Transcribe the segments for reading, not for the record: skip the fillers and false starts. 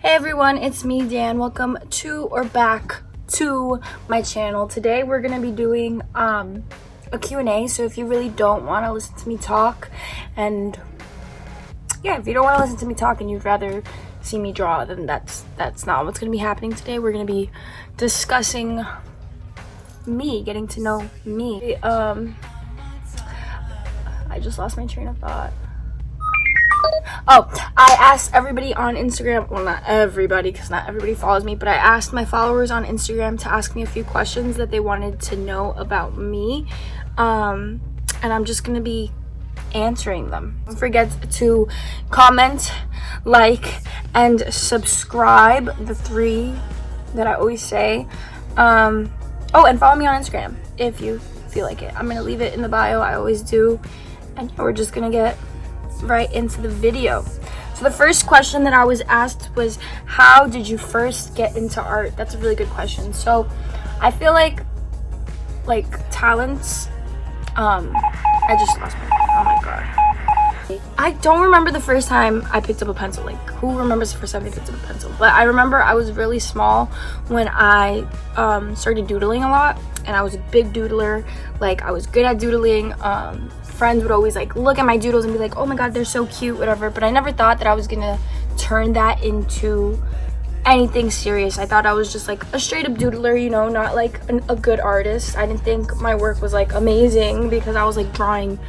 Hey everyone, it's me, Dan. Welcome to or back to my channel. Today we're going to be doing a Q&A, so if you really don't want to listen to me talk, and yeah, if you don't want to listen to me talk and you'd rather see me draw, then that's not what's going to be happening today. We're going to be discussing me, getting to know me. I just lost my train of thought. Oh, I asked everybody on Instagram, well, not everybody because not everybody follows me, but I asked my followers on Instagram to ask me a few questions that they wanted to know about me, and I'm just going to be answering them. Don't forget to comment, like, and subscribe, the three that I always say. Oh, and follow me on Instagram if you feel like it. I'm going to leave it in the bio, I always do, and we're just going to get right into the video. So the first question that I was asked was, how did you first get into art? That's a really good question. So I feel like talents, I just lost my, oh my god, I don't remember the first time I picked up a pencil. Like, who remembers the first time they picked up a pencil? But I remember I was really small when I started doodling a lot, and I was a big doodler. Like, I was good at doodling. Friends would always like look at my doodles and be like, oh my god, they're so cute, whatever. But I never thought that I was gonna turn that into anything serious. I thought I was just like a straight up doodler, you know, not like a good artist. I didn't think my work was like amazing because I was like drawing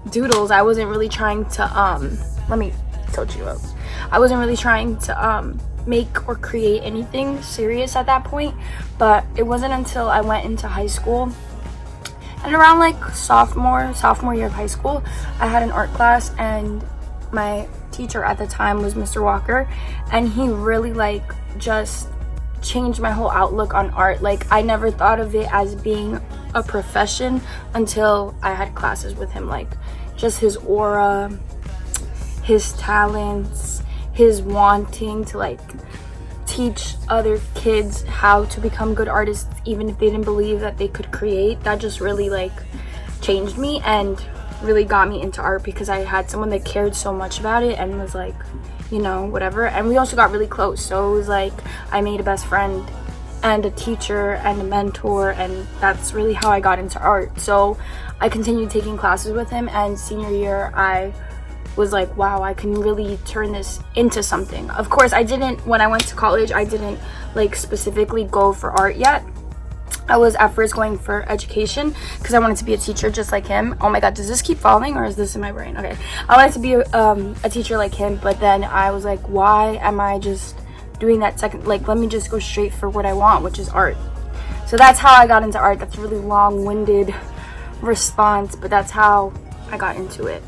doodles. I wasn't really trying to let me coach you up. I wasn't really trying to make or create anything serious at that point. But it wasn't until I went into high school, and around like sophomore year of high school, I had an art class, and my teacher at the time was Mr. Walker, and he really like just changed my whole outlook on art. Like, I never thought of it as being a profession until I had classes with him. Like, just his aura, his talents, his wanting to like teach other kids how to become good artists even if they didn't believe that they could create. That just really like changed me and really got me into art, because I had someone that cared so much about it and was like, you know, whatever. And we also got really close, so it was like I made a best friend and a teacher and a mentor, and that's really how I got into art. So I continued taking classes with him, and senior year I was like, wow, I can really turn this into something. Of course, I didn't, when I went to college, I didn't like specifically go for art yet. I was at first going for education because I wanted to be a teacher just like him. Oh my god, does this keep falling or is this in my brain? Okay, I wanted to be a teacher like him, but then I was like, why am I just doing that second? Like, let me just go straight for what I want, which is art. So that's how I got into art. That's a really long-winded response, but that's how I got into it.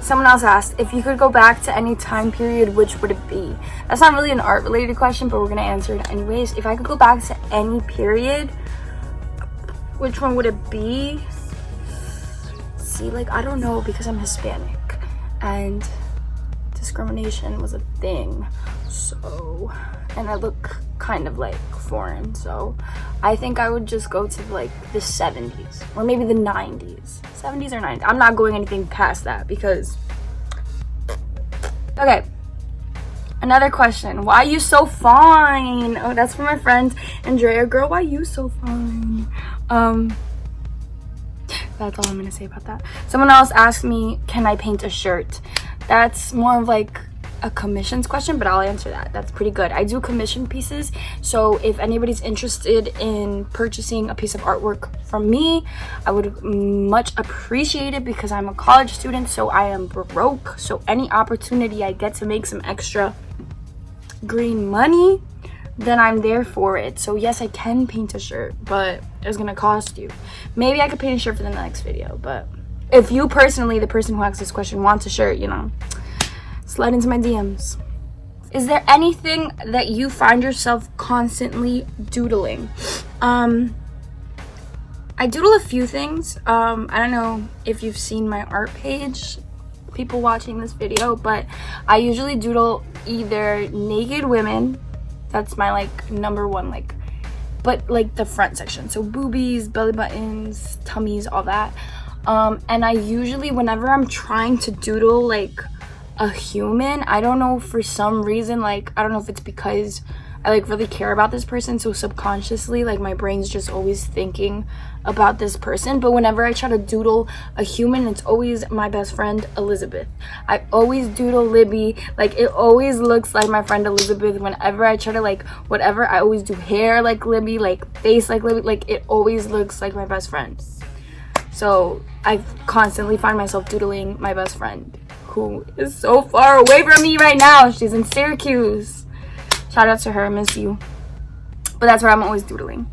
Someone else asked, if you could go back to any time period, which would it be? That's not really an art related question, but we're gonna answer it anyways. If I could go back to any period, which one would it be? See, like, I don't know, because I'm Hispanic and discrimination was a thing, so, and I look kind of like foreign, so I think I would just go to like the 70s or maybe the 90s. 70s or 90s. I'm not going anything past that because, okay, another question. Why you so fine? Oh, that's for my friend Andrea. Girl, why you so fine? That's all I'm gonna say about that. Someone else asked me, can I paint a shirt? That's more of like a commissions question, but I'll answer that. That's pretty good. I do commission pieces, so if anybody's interested in purchasing a piece of artwork from me, I would much appreciate it, because I'm a college student, so I am broke. So any opportunity I get to make some extra green money, then I'm there for it. So yes, I can paint a shirt, but it's gonna cost you. Maybe I could paint a shirt for the next video, but if you personally, the person who asked this question, wants a shirt, you know, slide into my DMs. Is there anything that you find yourself constantly doodling? I doodle a few things. I don't know if you've seen my art page, people watching this video, but I usually doodle either naked women, that's my like number one, like, but like the front section, so boobies, belly buttons, tummies, all that. And I usually, whenever I'm trying to doodle like a human. I don't know, for some reason, like, I don't know if it's because I like really care about this person, so subconsciously like my brain's just always thinking about this person. But whenever I try to doodle a human, it's always my best friend Elizabeth. I always doodle Libby, like it always looks like my friend Elizabeth. Whenever I try to like whatever, I always do hair like Libby, like face like Libby, like it always looks like my best friend. So I constantly find myself doodling my best friend, who is so far away from me right now. She's in Syracuse. Shout out to her, I miss you. But that's where I'm always doodling.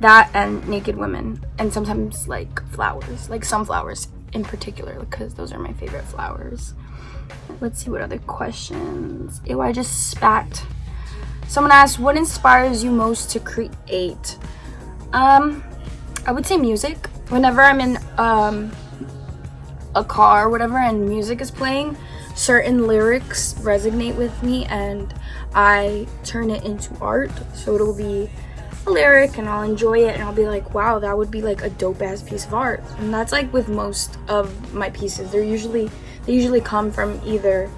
That and naked women. And sometimes like flowers, like sunflowers in particular, because those are my favorite flowers. Let's see what other questions. Ew, I just spat. Someone asked, what inspires you most to create? I would say music. Whenever I'm in a car or whatever and music is playing, certain lyrics resonate with me and I turn it into art. So it'll be a lyric and I'll enjoy it and I'll be like, wow, that would be like a dope ass piece of art. And that's like with most of my pieces. They usually come from either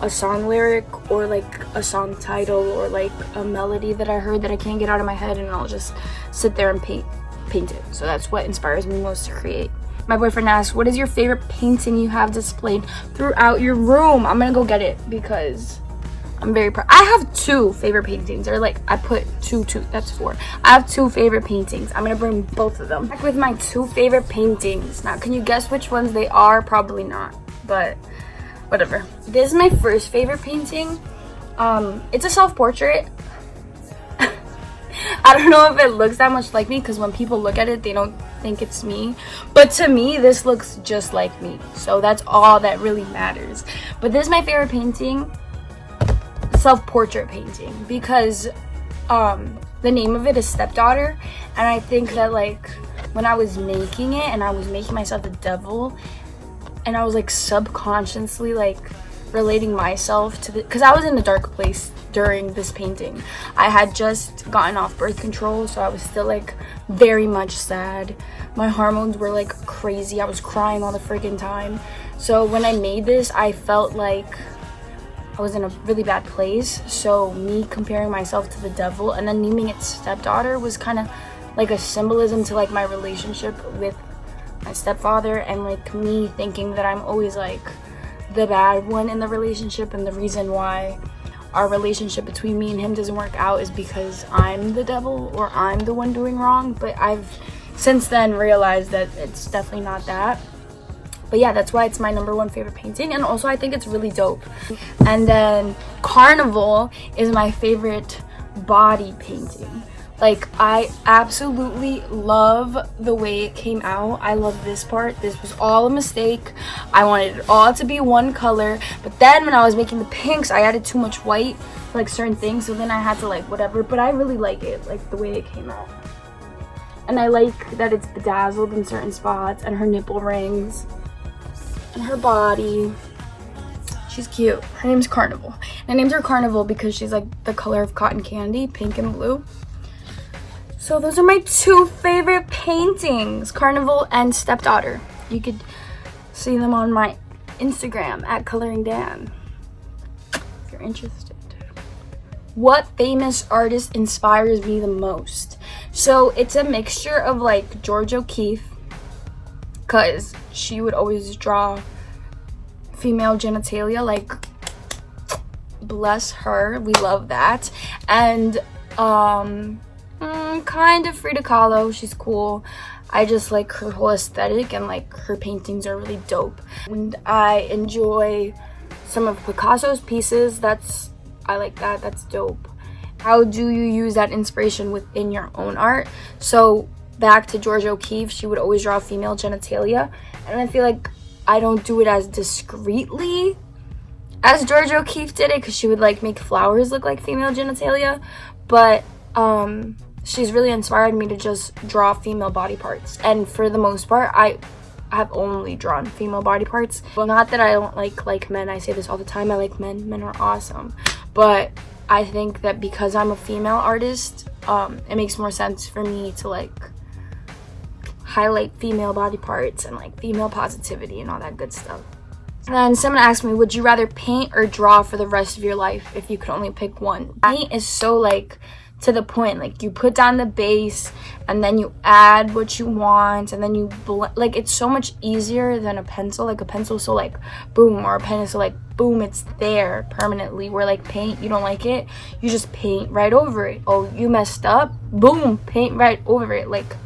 a song lyric or like a song title or like a melody that I heard that I can't get out of my head, and I'll just sit there and paint it. So that's what inspires me most to create. My boyfriend asked, what is your favorite painting you have displayed throughout your room? I'm gonna go get it because I'm very proud. I have 2 favorite paintings, or like I put two, that's 4. I have 2 favorite paintings. I'm gonna bring both of them back with my 2 favorite paintings. Now, can you guess which ones they are? Probably not, but whatever. This is my first favorite painting. It's a self-portrait. I don't know if it looks that much like me because when people look at it, they don't think it's me. But to me, this looks just like me. So that's all that really matters. But this is my favorite painting, self-portrait painting, because the name of it is Stepdaughter. And I think that like when I was making it and I was making myself the devil, and I was like subconsciously like relating myself to the, because I was in a dark place during this painting. I had just gotten off birth control, so I was still like very much sad. My hormones were like crazy. I was crying all the freaking time. So when I made this, I felt like I was in a really bad place. So me comparing myself to the devil and then naming it Stepdaughter was kind of like a symbolism to like my relationship with my stepfather, and like me thinking that I'm always like the bad one in the relationship, and the reason why our relationship between me and him doesn't work out is because I'm the devil or I'm the one doing wrong. But I've since then realized that it's definitely not that. But yeah, that's why it's my #1 favorite painting, and also I think it's really dope. And then Carnival is my favorite body painting. Like, I absolutely love the way it came out. I love this part. This was all a mistake. I wanted it all to be one color. But then when I was making the pinks, I added too much white for like certain things. So then I had to like whatever. But I really like it, like the way it came out. And I like that it's bedazzled in certain spots, and her nipple rings and her body. She's cute. Her name's Carnival. And I named her Carnival because she's like the color of cotton candy, pink and blue. So those are my 2 favorite paintings, Carnival and Stepdaughter. You could see them on my Instagram at ColoringDan if you're interested. What famous artist inspires me the most? So it's a mixture of like Georgia O'Keeffe, because she would always draw female genitalia, like bless her, we love that. And kind of Frida Kahlo, she's cool. I just like her whole aesthetic, and like her paintings are really dope. And I enjoy some of Picasso's pieces. I like that, that's dope. How do you use that inspiration within your own art? So back to Georgia O'Keeffe, she would always draw female genitalia, and I feel like I don't do it as discreetly as Georgia O'Keeffe did it, because she would like make flowers look like female genitalia. But she's really inspired me to just draw female body parts, and for the most part I have only drawn female body parts. Well, not that I don't like men, I say this all the time, I like men are awesome, but I think that because I'm a female artist, it makes more sense for me to like highlight female body parts and like female positivity and all that good stuff. And then someone asked me, would you rather paint or draw for the rest of your life if you could only pick one? Paint is so like to the point. Like you put down the base and then you add what you want and then you like it's so much easier than a pencil. Like a pencil is so like boom, or a pen is so like boom, it's there permanently. Where like paint, you don't like it, you just paint right over it. Oh, you messed up, boom, paint right over it. Like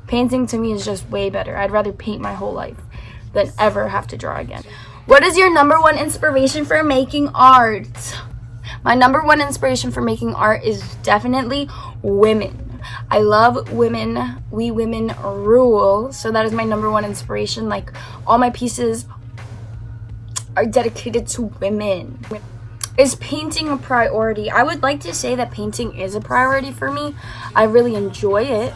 painting to me is just way better. I'd rather paint my whole life than ever have to draw again. What is your number one inspiration for making art? My number one inspiration for making art is definitely women. I love women. We women rule. So that is my number one inspiration. Like all my pieces are dedicated to women. Is painting a priority? I would like to say that painting is a priority for me. I really enjoy it.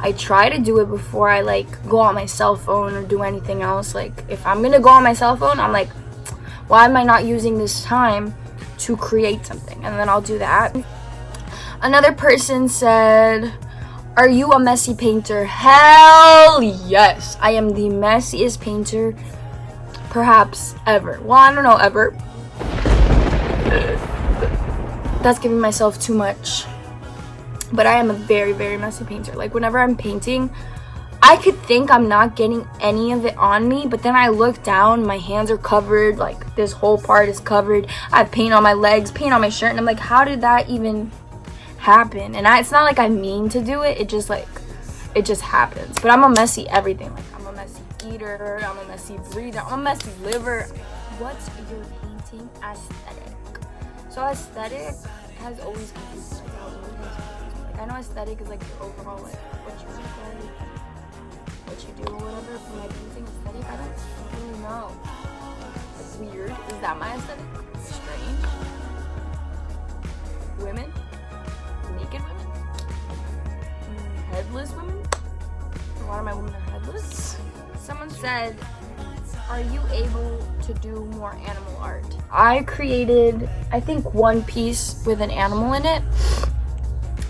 I try to do it before I like go on my cell phone or do anything else. Like if I'm gonna go on my cell phone, I'm like, why am I not using this time to create something? And then I'll do that. Another person said, are you a messy painter? Hell yes. I am the messiest painter perhaps ever. Well, I don't know, ever. That's giving myself too much. But I am a very, very messy painter. Like whenever I'm painting, I could think I'm not getting any of it on me, but then I look down, my hands are covered, like this whole part is covered. I have paint on my legs, paint on my shirt, and I'm like, how did that even happen? And it's not like I mean to do it, it just happens. But I'm a messy everything. Like I'm a messy eater, I'm a messy breather, I'm a messy liver. What's your painting aesthetic? So aesthetic has always confused me. I know aesthetic is like your overall like what you look like, what you do or whatever. For my painting aesthetic, I don't really know. It's weird. Is that my aesthetic? Strange. Women? Naked women? Headless women? A lot of my women are headless. Someone said, are you able to do more animal art? I created, I think, one piece with an animal in it.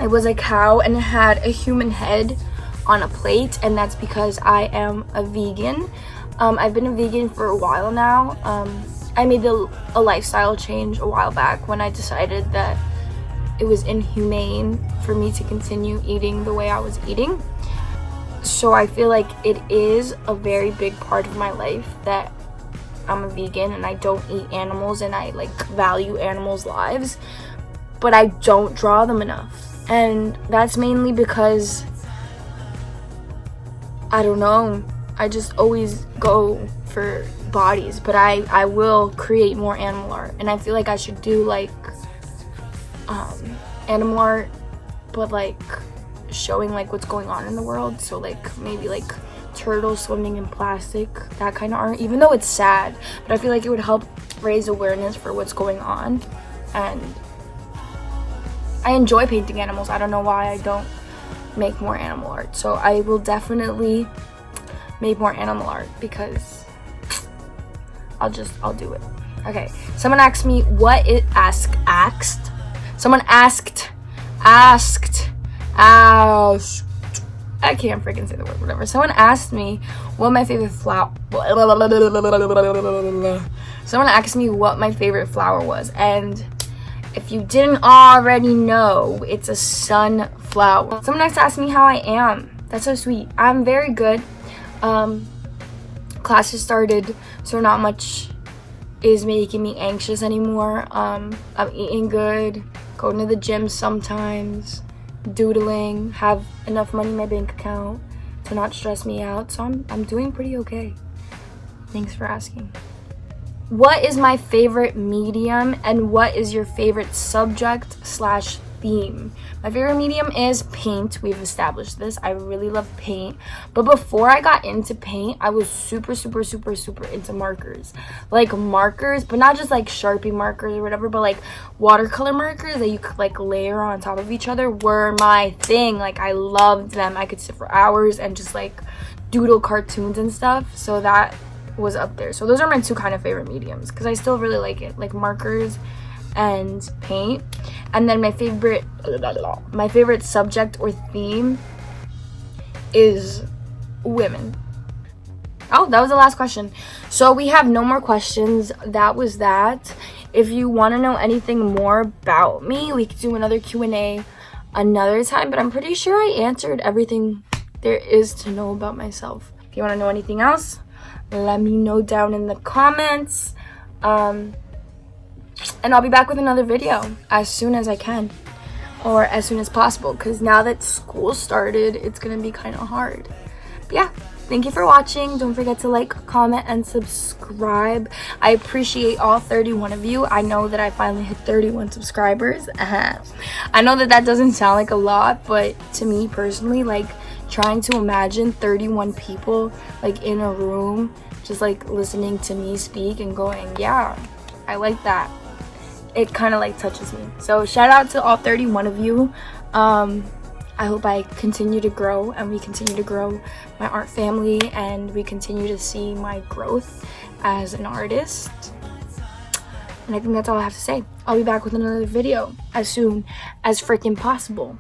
It was a cow and it had a human head on a plate, and that's because I am a vegan. I've been a vegan for a while now. I made a lifestyle change a while back when I decided that it was inhumane for me to continue eating the way I was eating. So I feel like it is a very big part of my life that I'm a vegan and I don't eat animals and I like value animals' lives, but I don't draw them enough. And that's mainly because, I don't know, I just always go for bodies, but I will create more animal art. And I feel like I should do like animal art, but like showing like what's going on in the world. So like maybe like turtles swimming in plastic, that kind of art, even though it's sad, but I feel like it would help raise awareness for what's going on. And I enjoy painting animals. I don't know why I don't make more animal art. So I will definitely make more animal art because I'll do it. Okay, someone asked me someone asked I can't freaking say the word, whatever. Someone asked me what my favorite flower was, and if you didn't already know, it's a sunflower. Someone next asked me how I am. That's so sweet. I'm very good. Classes started, so not much is making me anxious anymore. I'm eating good, going to the gym sometimes, doodling, have enough money in my bank account to not stress me out. So I'm doing pretty okay. Thanks for asking. What is my favorite medium and what is your favorite subject/theme? My favorite medium is paint. We've established this. I really love paint. But before I got into paint, I was super into markers. Like markers, but not just like Sharpie markers or whatever, but like watercolor markers that you could like layer on top of each other were my thing. Like I loved them. I could sit for hours and just like doodle cartoons and stuff. So that was up there. So those are my two kind of favorite mediums because I still really like it, like markers and paint. And then my favorite subject or theme is women. Oh, that was the last question. So we have no more questions. That was that. If you want to know anything more about me, we could do another Q&A another time, but I'm pretty sure I answered everything there is to know about myself. If you want to know anything else, let me know down in the comments. And I'll be back with another video as soon as I can, or as soon as possible, because now that school started, it's gonna be kind of hard. But yeah, thank you for watching. Don't forget to like, comment, and subscribe. I appreciate all 31 of you. I know that I finally hit 31 subscribers. I know that doesn't sound like a lot, but to me personally, like, trying to imagine 31 people like in a room just like listening to me speak and going, yeah, I like that, it kind of like touches me. So shout out to all 31 of you. I hope I continue to grow, and we continue to grow my art family, and we continue to see my growth as an artist. And I think that's all I have to say. I'll be back with another video as soon as freaking possible.